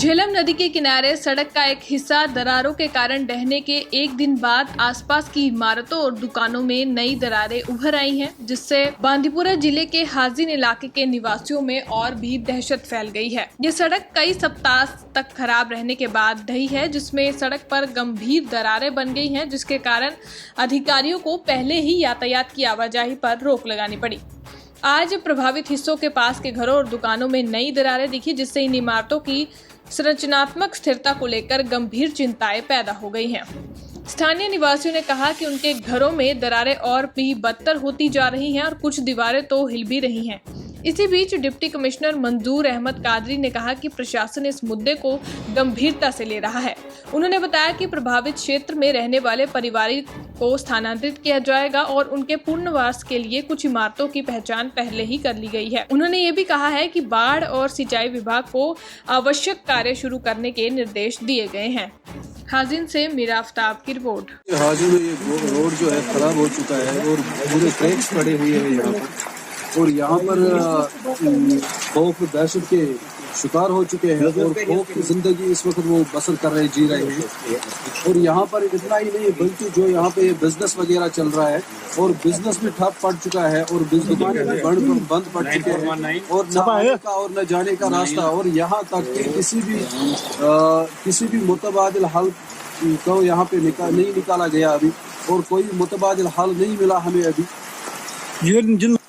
झेलम नदी के किनारे सड़क का एक हिस्सा दरारों के कारण ढहने के एक दिन बाद आसपास की इमारतों और दुकानों में नई दरारें उभर आई हैं, जिससे बांदीपुरा जिले के हाजिन इलाके के निवासियों में और भी दहशत फैल गई है। ये सड़क कई सप्ताह तक खराब रहने के बाद ढही है, जिसमें सड़क पर गंभीर दरारें बन गई हैं, जिसके कारण अधिकारियों को पहले ही यातायात की आवाजाही पर रोक लगानी पड़ी। आज प्रभावित हिस्सों के पास के घरों और दुकानों में नई दरारें दिखी, जिससे इन इमारतों की संरचनात्मक स्थिरता को लेकर गंभीर चिंताएं पैदा हो गई हैं। स्थानीय निवासियों ने कहा कि उनके घरों में दरारें और भी बदतर होती जा रही हैं और कुछ दीवारें तो हिल भी रही हैं। इसी बीच डिप्टी कमिश्नर मंजूर अहमद कादरी ने कहा कि प्रशासन इस मुद्दे को गंभीरता से ले रहा है। उन्होंने बताया कि प्रभावित क्षेत्र में रहने वाले परिवारों को स्थानांतरित किया जाएगा और उनके पुनर्वास के लिए कुछ इमारतों की पहचान पहले ही कर ली गई है। उन्होंने ये भी कहा है कि बाढ़ और सिंचाई विभाग को आवश्यक कार्य शुरू करने के निर्देश दिए गए हैं। हाजिन से मीरा आफ्ताब की रिपोर्ट। हाजिन में ये रोड जो है खराब हो चुका है और पूरे क्रैक्स पड़े हुए हैं यहाँ पर, और यहाँ पर खौफ दहशत के शिकार हो चुके हैं और खौफ की जिंदगी इस वक्त वो बसर कर रहे जी रहे हैं। और यहाँ पर इतना ही नहीं बल्कि जो यहाँ पे बिजनेस वगैरह चल रहा है और बिजनेस भी ठप पड़ चुका है और दुकानें भी बंद पड़ चुके हैं और न आने का और न जाने का रास्ता, और यहाँ तक कि किसी भी मुतबादिल हल को यहाँ पे नहीं निकाला गया अभी, और कोई मुतबादिल हल नहीं मिला हमें अभी।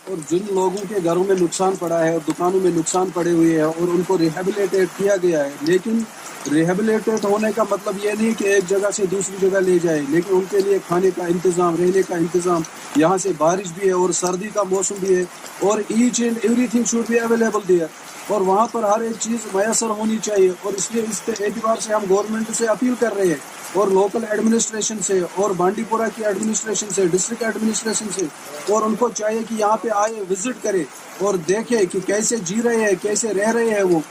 और जिन लोगों के घरों में नुकसान पड़ा है और दुकानों में नुकसान पड़े हुए हैं और उनको रिहेबिलिटेट किया गया है, लेकिन रिहेबिलिटेट होने का मतलब ये नहीं कि एक जगह से दूसरी जगह ले जाए, लेकिन उनके लिए खाने का इंतज़ाम, रहने का इंतज़ाम, यहाँ से बारिश भी है और सर्दी का मौसम भी है और each and everything should be available there, और वहाँ पर हर एक चीज़ मैसर होनी चाहिए। और इसलिए इस एतबार से हम गवर्नमेंट से अपील कर रहे हैं और लोकल एडमिनिस्ट्रेशन से और बांडीपुरा की एडमिनिस्ट्रेशन से, डिस्ट्रिक्ट एडमिनिस्ट्रेशन से, और उनको चाहिए कि यहाँ पे आए, विजिट करें और देखें कि कैसे जी रहे हैं, कैसे रह रहे हैं वो।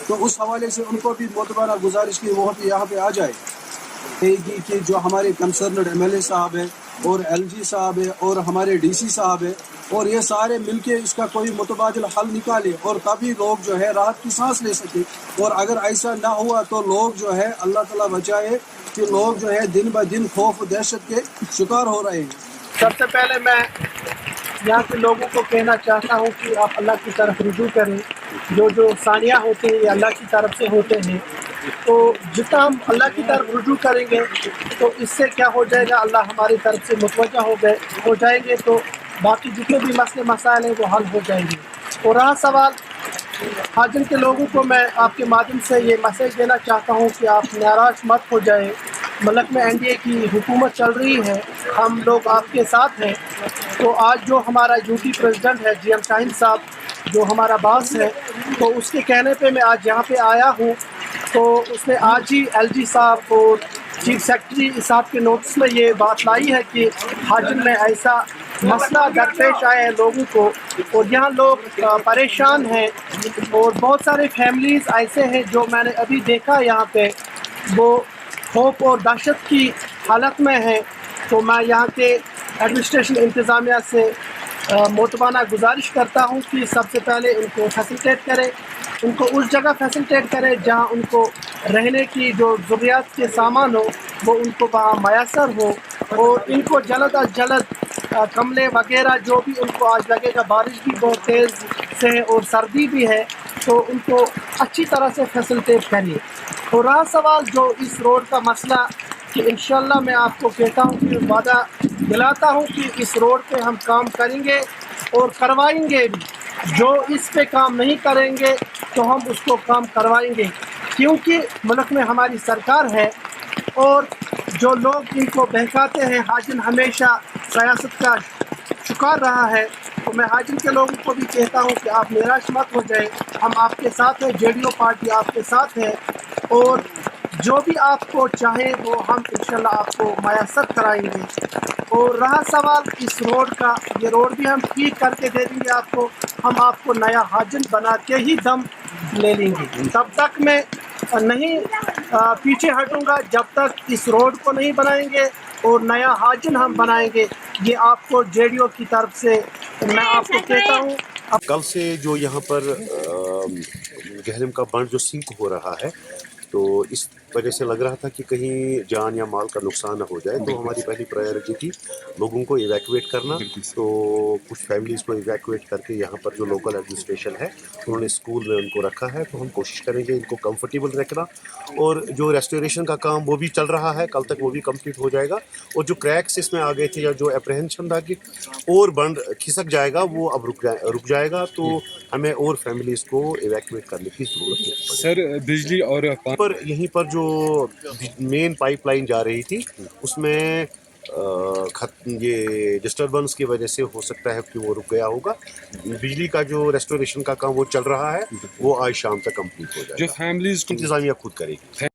तो उस हवाले से उनको भी मोतबारा गुजारिश की वो यहाँ पे आ जाए कि जो हमारे कंसर्नड एमएलए साहब है और एलजी साहब है और हमारे डीसी साहब है, और ये सारे मिलके इसका कोई मुतबादिल हल निकाले और तभी लोग जो है राहत की सांस ले सके। और अगर ऐसा ना हुआ तो लोग जो है, अल्लाह ताला बचाए, कि लोग जो है दिन ब दिन खौफ दहशत के शिकार हो रहे हैं। सबसे पहले मैं यहाँ के लोगों को कहना चाहता हूँ कि आप अल्लाह की तरफ रुजू करें। जो सानिया होते हैं ये अल्लाह की तरफ से होते हैं, तो जितना हम अल्लाह की तरफ रुजू करेंगे तो इससे क्या हो जाएगा, अल्लाह हमारी तरफ से मुतवज्जा हो जाएंगे, तो बाकी जितने भी मसले मसाइल हैं वो हल हो जाएंगे। और रहा सवाल हाजिन के लोगों को, मैं आपके माध्यम से ये मैसेज देना चाहता हूँ कि आप नाराज़ मत हो जाए। मुल्क में एनडीए की हुकूमत चल रही है, हम लोग आपके साथ हैं। तो आज जो हमारा यूटी प्रेसिडेंट है जीएम शाहीन साहब, जो हमारा बास है, तो उसके कहने पे मैं आज यहाँ पे आया हूँ। तो उसने आज ही एलजी साहब और चीफ सेक्रेटरी साहब के नोटिस में ये बात लाई है कि हाजिन में ऐसा मसला दरपेश आया है लोगों को, और यहाँ लोग परेशान हैं और बहुत सारे फैमिलीज़ ऐसे हैं जो मैंने अभी देखा यहाँ पे, वो खौफ और दहशत की हालत में हैं। तो मैं यहाँ के एडमिनिस्ट्रेशन इंतज़ामिया से मोतबाना गुजारिश करता हूँ कि सबसे पहले उनको फैसिलिटेट करें, उनको उस जगह फैसिलिटेट करें जहाँ उनको रहने की जो ज़रूरियात के सामान हो वो उनको वहाँ मैसर हो, और इनको जल्द अज जल्द कमले वगैरह जो भी उनको आज लगेगा, बारिश भी बहुत तेज़ से है और सर्दी भी है, तो उनको अच्छी तरह से फैसिलिटेट करिए। तो रहा सवाल जो इस रोड का मसला, कि इंशाल्लाह मैं आपको कहता हूँ कि वादा दिलाता हूँ कि इस रोड पे हम काम करेंगे और करवाएंगे भी। जो इस पे काम नहीं करेंगे तो हम उसको काम करवाएंगे, क्योंकि मुल्क में हमारी सरकार है और जो लोग इनको बहकाते हैं, हाजिन हमेशा सियासत का शिकार रहा है। तो मैं हाजिन के लोगों को भी कहता हूँ कि आप निराश मत हो जाए, हम आपके साथ हैं, जेडीओ पार्टी आपके साथ है, और जो भी आपको चाहे वो हम इंशाल्लाह आपको मैसर कराएंगे। और रहा सवाल इस रोड का, ये रोड भी हम ठीक करके दे देंगे आपको, हम आपको नया हाजन बना के ही दम ले लेंगे। तब तक मैं नहीं पीछे हटूंगा जब तक इस रोड को नहीं बनाएंगे और नया हाजन हम बनाएंगे। ये आपको जेडीओ की तरफ से मैं आपको कहता हूँ। कल से जो यहाँ पर जहलम का बंद जो सिंक हो रहा है, तो इस वजह से लग रहा था कि कहीं जान या माल का नुकसान न हो जाए, तो हमारी पहली प्रायोरिटी थी लोगों को इवैक्यूएट करना। तो कुछ फैमिलीज़ को इवैक्यूएट करके यहाँ पर जो लोकल एडमिनिस्ट्रेशन है उन्होंने स्कूल में उनको रखा है, तो हम कोशिश करेंगे इनको कंफर्टेबल रखना। और जो रेस्टोरेशन का काम वो भी चल रहा है, कल तक वो भी कंप्लीट हो जाएगा। और जो क्रैक्स इसमें आ गए थे या जो अप्रहेंशन था कि और बंद खिसक जाएगा, वो अब रुक जाएगा। तो हमें और फैमिलीज़ को इवैक्यूएट करने की ज़रूरत नहीं पड़ेगी। सर बिजली और पर यहीं पर जो मेन पाइपलाइन जा रही थी उसमें ये डिस्टर्बेंस की वजह से हो सकता है कि वो रुक गया होगा। बिजली का जो रेस्टोरेशन का काम वो चल रहा है, वो आज शाम तक कंप्लीट हो जो जाएगा। फैमिलीज इंतजामिया खुद करेगी।